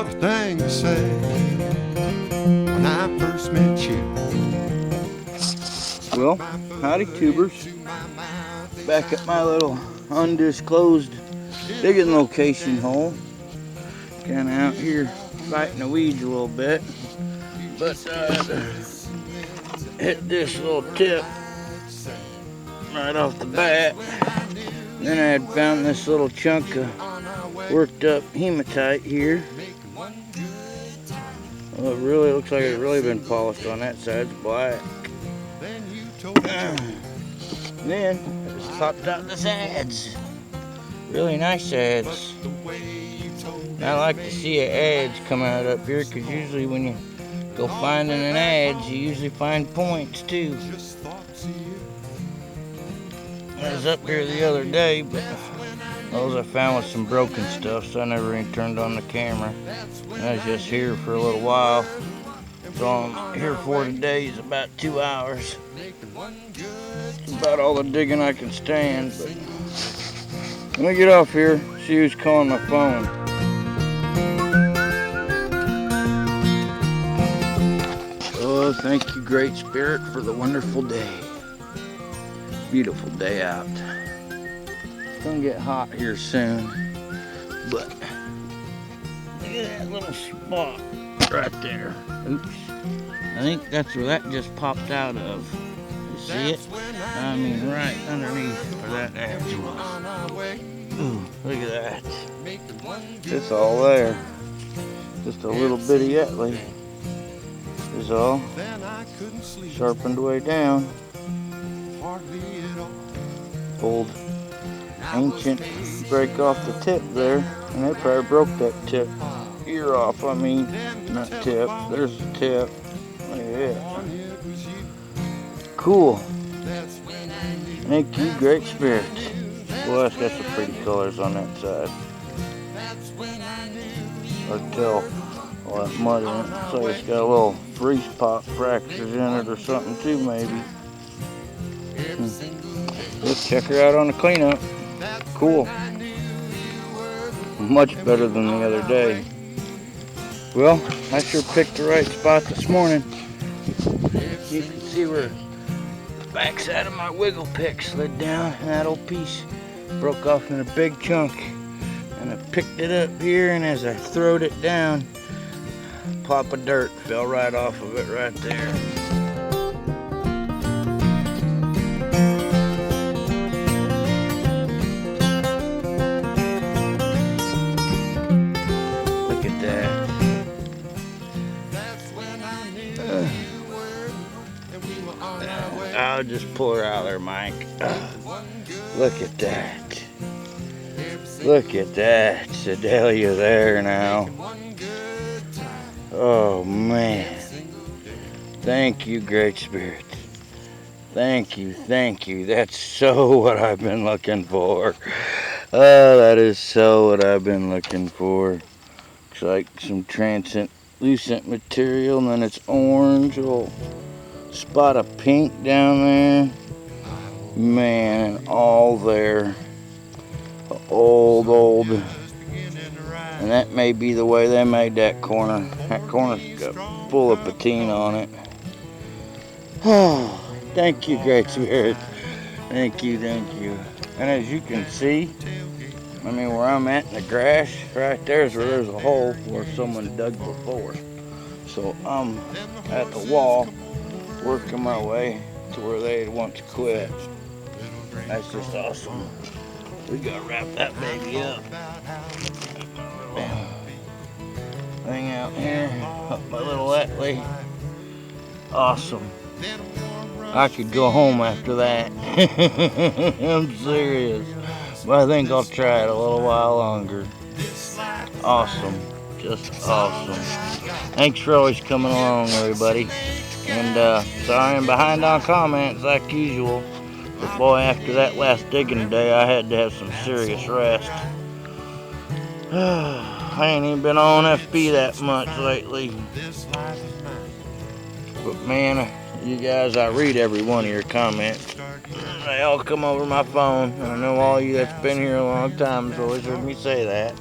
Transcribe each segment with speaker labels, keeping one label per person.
Speaker 1: tough thing to say when I first met you.
Speaker 2: Well, howdy tubers. Back at my little undisclosed digging location hole. Kind of out here fighting the weeds a little bit. But hit this little tip right off the bat. Then I had found this little chunk of worked up hematite here. Well, it really looks like it's really been polished on that side. It's black. Then I just popped out the ads. Really nice ads. I like to see ads come out up here because usually when you go finding an ads, you usually find points too. I was up here the other day, but those I found with some broken stuff, so I never even turned on the camera. And I was just here for a little while. So all I'm here for today is about 2 hours. It's about all the digging I can stand, but let me get off here, see who's calling my phone. Oh, thank you, Great Spirit, for the wonderful day. Beautiful day out. It's gonna get hot here soon, but look at that little spot right there. Oops. I think that's where that just popped out of. You see it? I mean, right underneath where that edge was. Ooh, look at that. It's all there. Just a little bitty Etley is all. Sharpened way down. Old ancient break off the tip there, and they probably broke that tip ear off. I mean, not tip. There's the tip. Look at that. Cool. Thank you, Great Spirit. Well, that's got some pretty colors on that side. I tell all that mud in it. Looks like it's got a little freeze pop fractures in it or something too, maybe. Let's check her out on the cleanup. Cool. Much better than the other day. Well, I sure picked the right spot this morning. You can see where the backside of my wiggle pick slid down, and that old piece broke off in a big chunk. And I picked it up here, and as I throwed it down, a pop of dirt fell right off of it right there. I'll just pull her out there, Mike. Look at that. Look at that. Sedalia there now. Oh, man. Thank you, Great Spirit. Thank you, thank you. That's so what I've been looking for. Oh, that is so what I've been looking for. Looks like some translucent material, and then it's orange. Little spot of pink down there. Man, and all there. Old. And that may be the way they made that corner. That corner's got full of patina on it. Oh, thank you, Great Spirit. Thank you, thank you. And as you can see, I mean, where I'm at in the grass, right there is where there's a hole where someone dug before. So I'm at the wall, working my way to where they had once quit. That's just awesome. We gotta wrap that baby up. Thing out here, up my little Etley. Awesome. I could go home after that. I'm serious. But I think I'll try it a little while longer. Awesome. Just awesome. Thanks for always coming along, everybody. And sorry I'm behind on comments like usual. But boy, after that last digging day, I had to have some serious rest. I ain't even been on FB that much lately. But man, you guys, I read every one of your comments. They all come over my phone. And I know all you that's been here a long time has always heard me say that.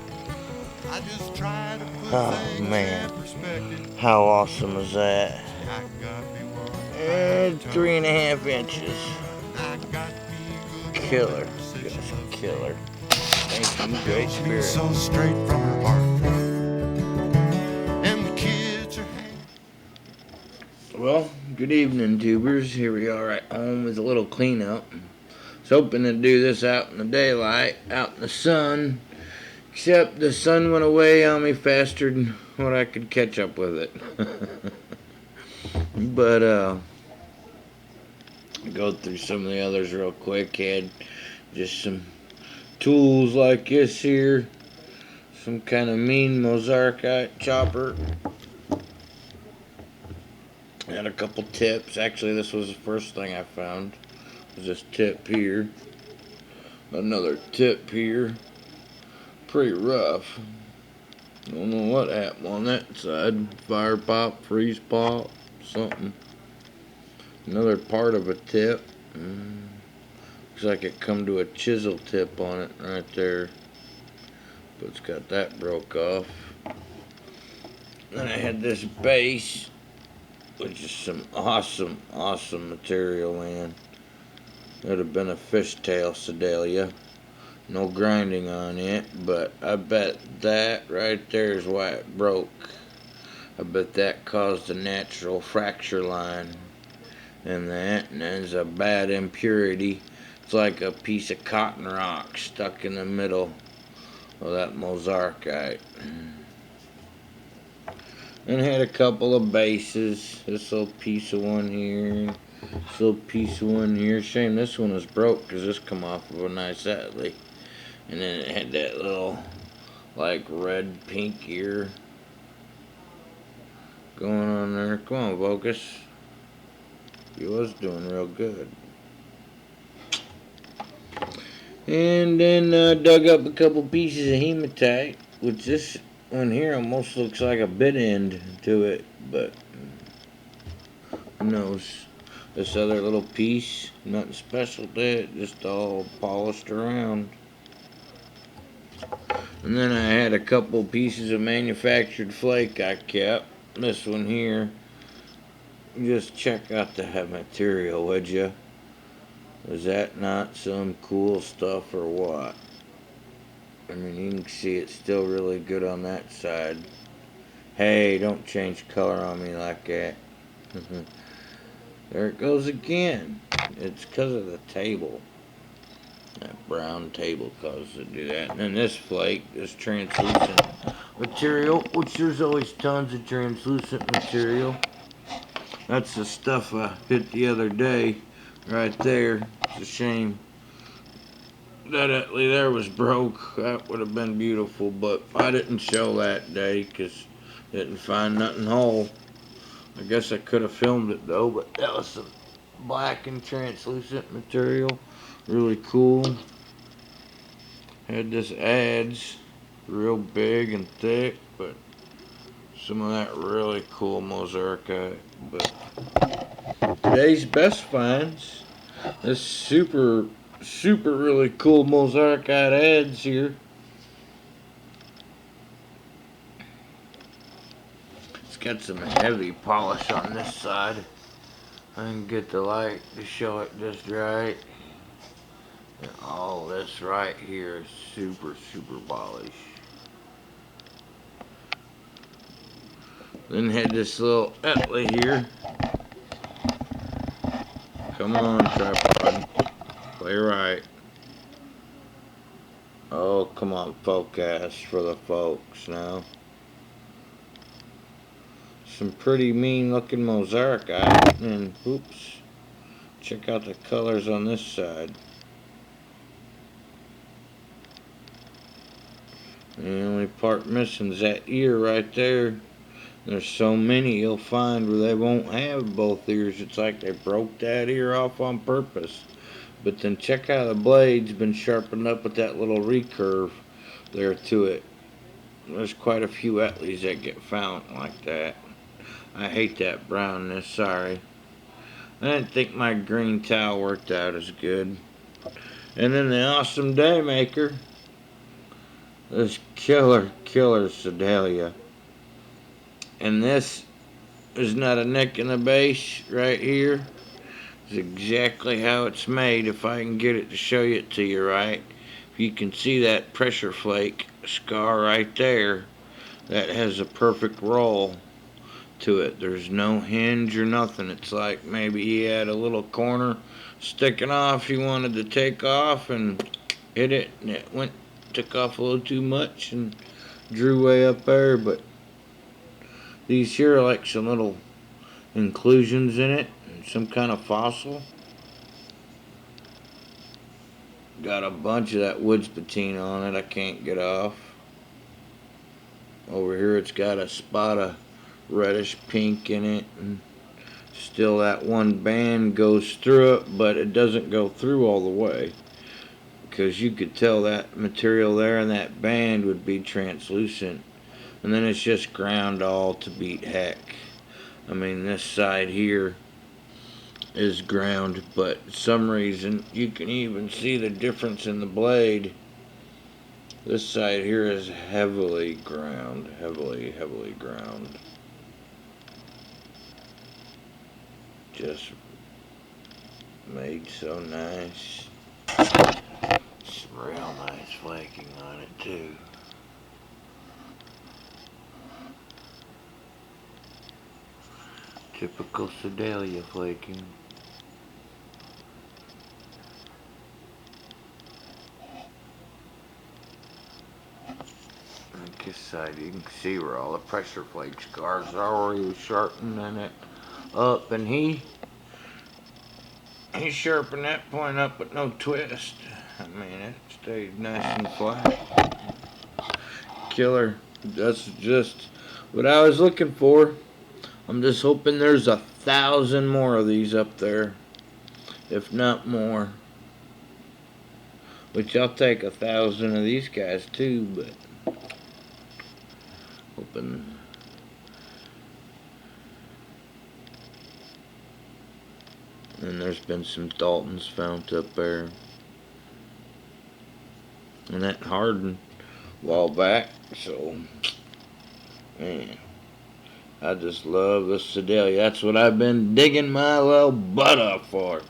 Speaker 2: Oh man, how awesome is that? 3.5 inches. Killer, just killer. Thank you, Great Spirit.
Speaker 1: So straight from her heart. And the kids are
Speaker 2: Well, good evening, tubers. Here we are at home with a little cleanup. I was hoping to do this out in the daylight, out in the sun. Except the sun went away on me faster than what I could catch up with it. But, go through some of the others real quick. Had just some tools like this here. Some kind of mean Mozarkite chopper. Had a couple tips. Actually, this was the first thing I found. Was this tip here. Another tip here. Pretty rough. Don't know what happened on that side. Fire pop, freeze pop, something. Another part of a tip. Looks like it come to a chisel tip on it right there. But it's got that broke off. Then I had this base, which is some awesome material, man. Would have been a fishtail Sedalia. No grinding on it, but I bet that right there is why it broke. I bet that caused a natural fracture line in that, and there's a bad impurity. It's like a piece of cotton rock stuck in the middle of that Mozarkite. And had a couple of bases. This little piece of one here, this little piece of one here. Shame this one was broke because this come off of a nice Atlee. And then it had that little, like, red pink ear going on there. Come on, Focus. He was doing real good. And then dug up a couple pieces of hematite, which this one here almost looks like a bit end to it, but who knows. This other little piece, nothing special to it, just all polished around. And then I had a couple pieces of manufactured flake I kept. This one here. Just check out the material, would ya? Is that not some cool stuff or what? I mean, you can see it's still really good on that side. Hey, don't change color on me like that. There it goes again. It's because of the table. That brown table causes it to do that. And then this flake, this translucent material, which there's always tons of translucent material. That's the stuff I hit the other day, right there. It's a shame that Atlee there was broke. That would have been beautiful, but I didn't show that day because I didn't find nothing whole. I guess I could have filmed it though, but that was some black and translucent material. Really cool. Had this adze, real big and thick, but some of that really cool Mozarkite. But today's best finds, this super really cool Mozarkite adze here. It's got some heavy polish on this side. I can get the light to show it just right. And all this right here is super polished. Then had this little Atlee here. Come on, tripod. Play right. Oh, come on, focus for the folks now. Some pretty mean looking Mozarkite. And, oops. Check out the colors on this side. The only part missing is that ear right there. There's so many you'll find where they won't have both ears. It's like they broke that ear off on purpose. But then check how the blade's been sharpened up with that little recurve there to it. There's quite a few Atlees that get found like that. I hate that brownness, sorry. I didn't think my green towel worked out as good. And then the awesome DayMaker. This killer Sedalia. And this is not a nick in the base right here. It's exactly how it's made. If I can get it to show it to you right. If you can see that pressure flake scar right there, that has a perfect roll to it. There's no hinge or nothing. It's like maybe he had a little corner sticking off he wanted to take off and hit it, and it took off a little too much and drew way up there. But these here are like some little inclusions in it, some kind of fossil. Got a bunch of that wood patine on it I can't get off. Over here it's got a spot of reddish pink in it, and still that one band goes through it, but it doesn't go through all the way, because you could tell that material there and that band would be translucent, and then it's just ground all to beat heck. I mean, this side here is ground, but for some reason you can even see the difference in the blade. This side here is heavily ground, heavily ground. Just made so nice. Some real nice flaking on it too. Typical Sedalia flaking. Like this side, you can see where all the pressure flake scars are, where he was sharpening it up, and he sharpened that point up with no twist. I mean, it stayed nice and flat. Killer. That's just what I was looking for. I'm just hoping there's 1,000 more of these up there, if not more. Which I'll take 1,000 of these guys too, but hoping. And there's been some Daltons found up there, and that hardened a while back. So, man, I just love this Sedalia. That's what I've been digging my little butt off for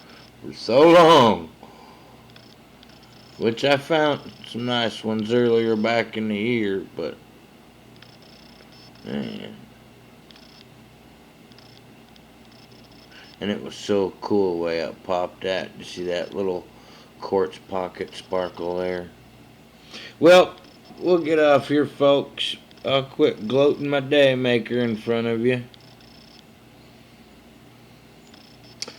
Speaker 2: so long. Which I found some nice ones earlier back in the year, but man. And it was so cool the way I popped that. You see that little quartz pocket sparkle there? Well, we'll get off here, folks. I'll quit gloating my DayMaker in front of you.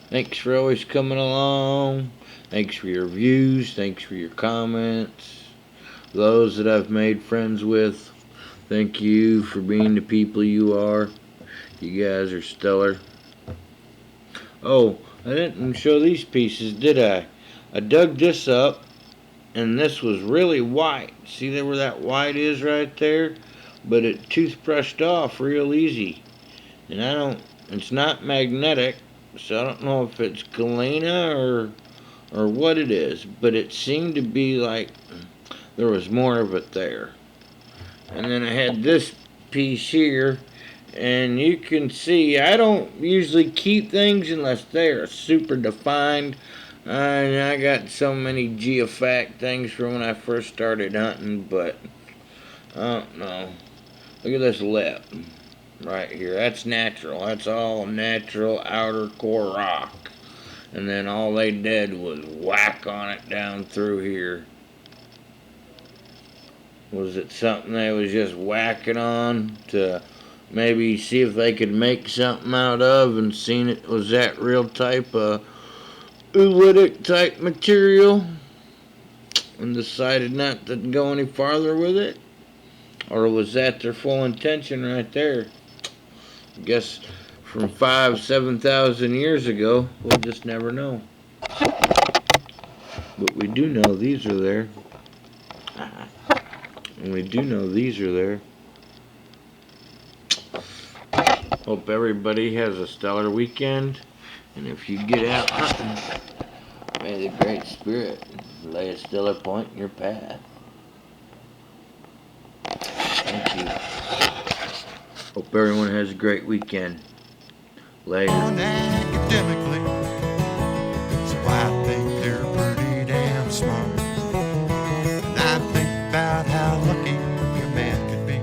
Speaker 2: Thanks for always coming along. Thanks for your views. Thanks for your comments. Those that I've made friends with, thank you for being the people you are. You guys are stellar. Oh, I didn't show these pieces, did I? I dug this up, and this was really white. See where that white is right there? But it toothbrushed off real easy. And it's not magnetic, so I don't know if it's galena or what it is. But it seemed to be like there was more of it there. And then I had this piece here. And you can see, I don't usually keep things unless they are super defined. And I got so many geofact things from when I first started hunting, but I don't know. Look at this lip right here. That's natural. That's all natural outer core rock. And then all they did was whack on it down through here. Was it something they was just whacking on to maybe see if they could make something out of, and seen it was that real type of oolitic type material and decided not to go any farther with it? Or was that their full intention right there? I guess from 5,000-7,000 years ago, we'll just never know. But we do know these are there. And we do know these are there. Hope everybody has a stellar weekend, and if you get out hunting, may the Great Spirit lay a stellar point in your path. Thank you. Hope everyone has a great weekend. Later.
Speaker 1: On academically, so I think they're pretty damn smart. And I think about how lucky a man could be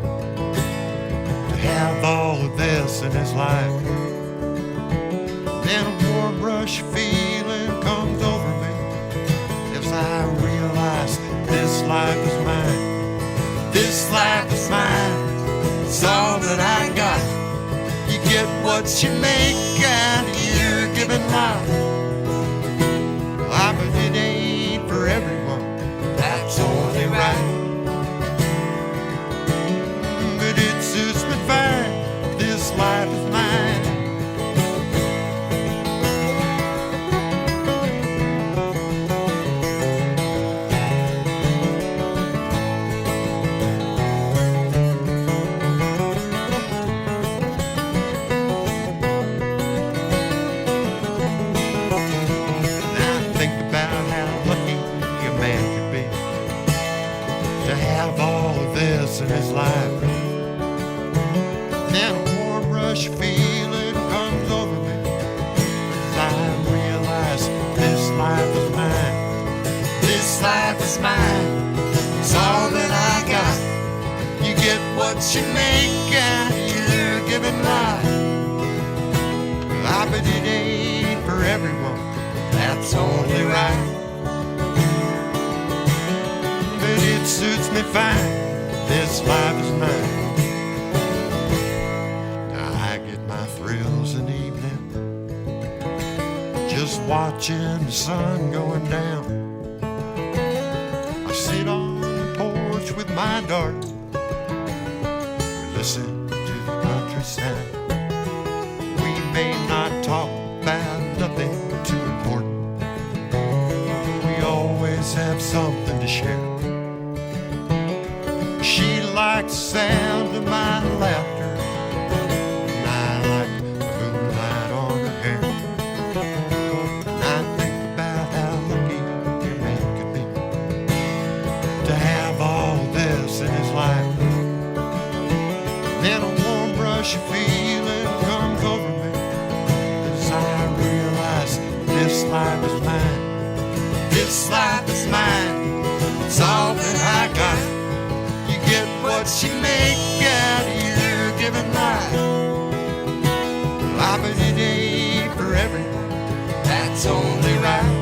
Speaker 1: to have all of this in his life. Then a warm rush feeling comes over me as I realize this life is mine. This life is mine. It's all that I got. You get what you make out of your given life. But it ain't for everyone. That's only right. But it suits me fine. This life is mine. In his life, then a warm rush feeling comes over me as I realize this life is mine. This life is mine. It's all that I got. You get what you make out of your given life. But it ain't for everyone. That's only right. But it suits me fine. This life is mine. Now I get my thrills in the evening, just watching the sun going down. I sit on the porch with my daughter, we listen to the country sound. We may not talk about nothing too important, we always have something to share. She likes the sound of my laughter, and I like the moonlight on her hair. And I think about how lucky a man could be to have all this in his life. Then a warm rush of feeling comes over me as I realize this life is mine. This life is mine. It's all that I got. Get what you make out of your given life. But it ain't for everyone. That's only right.